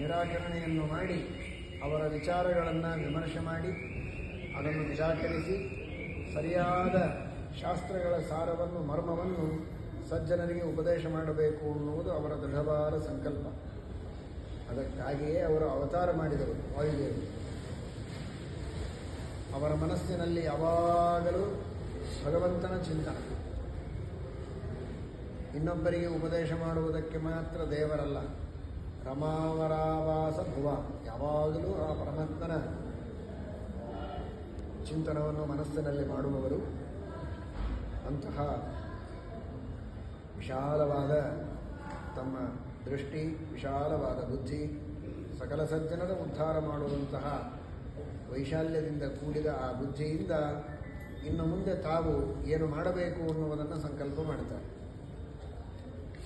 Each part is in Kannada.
ನಿರಾಕರಣೆಯನ್ನು ಮಾಡಿ ಅವರ ವಿಚಾರಗಳನ್ನು ವಿಮರ್ಶೆ ಮಾಡಿ ಅದನ್ನು ನಿರಾಕರಿಸಿ ಸರಿಯಾದ ಶಾಸ್ತ್ರಗಳ ಸಾರವನ್ನು ಮರ್ಮವನ್ನು ಸಜ್ಜನರಿಗೆ ಉಪದೇಶ ಮಾಡಬೇಕು ಅನ್ನುವುದು ಅವರ ದೃಢವಾದ ಸಂಕಲ್ಪ. ಅದಕ್ಕಾಗಿಯೇ ಅವರು ಅವತಾರ ಮಾಡಿದರು ವಾಯುದೇವರು. ಅವರ ಮನಸ್ಸಿನಲ್ಲಿ ಯಾವಾಗಲೂ ಭಗವಂತನ ಚಿಂತನ. ಇನ್ನೊಬ್ಬರಿಗೆ ಉಪದೇಶ ಮಾಡುವುದಕ್ಕೆ ಮಾತ್ರ ದೇವರಲ್ಲ, ರಮಾವರಾವಾಸ ಭುವ, ಯಾವಾಗಲೂ ಆ ಪರಮಾತ್ಮನ ಚಿಂತನವನ್ನು ಮನಸ್ಸಿನಲ್ಲಿ ಮಾಡುವವರು. ಅಂತಹ ವಿಶಾಲವಾದ ತಮ್ಮ ದೃಷ್ಟಿ, ವಿಶಾಲವಾದ ಬುದ್ಧಿ, ಸಕಲ ಸಜ್ಜನರ ಉದ್ಧಾರ ಮಾಡುವಂತಹ ವೈಶಾಲ್ಯದಿಂದ ಕೂಡಿದ ಆ ಬುದ್ಧಿಯಿಂದ ಇನ್ನು ಮುಂದೆ ತಾವು ಏನು ಮಾಡಬೇಕು ಅನ್ನುವುದನ್ನು ಸಂಕಲ್ಪ ಮಾಡುತ್ತಾರೆ.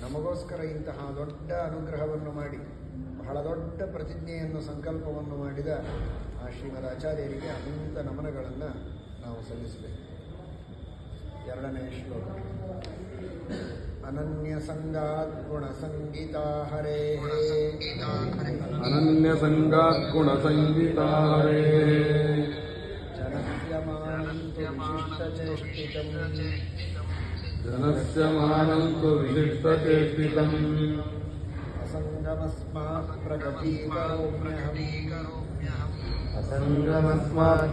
ನಮಗೋಸ್ಕರ ಇಂತಹ ದೊಡ್ಡ ಅನುಗ್ರಹವನ್ನು ಮಾಡಿ ಬಹಳ ದೊಡ್ಡ ಪ್ರತಿಜ್ಞೆಯನ್ನು ಸಂಕಲ್ಪವನ್ನು ಮಾಡಿದ ಆ ಶ್ರೀಮದ್ ಆಚಾರ್ಯರಿಗೆ ಅನಂತ ನಮನಗಳನ್ನು ನಾವು ಸಲ್ಲಿಸಬೇಕು. 2ನೇ ಶ್ಲೋಕ. ಅನನ್ಯ ಸಂಗಾತ್ ಗುಣ ಸಂಗೀತಾ ಹರೇ, ಅನನ್ಯ ಸಂಗಾತ್ ಗುಣ ಸಂಗೀತಾ ಹರೇ, ಜನಸ್ಯ ಮಾನಂತು ವಿಶಿಷ್ಟ ಚೇಷ್ಟಿತಂ, ಜನಸ್ಯ ಮಾನಂತು ವಿಶಿಷ್ಟ ಚೇಷ್ಟಿತಂ, ಅಸಂಗಮಸ್ಮಾತ್ ಪ್ರಗತೀಕರೋಮ್ಯಹಂ, ಅಸಂಗಮಸ್ಮಾತ್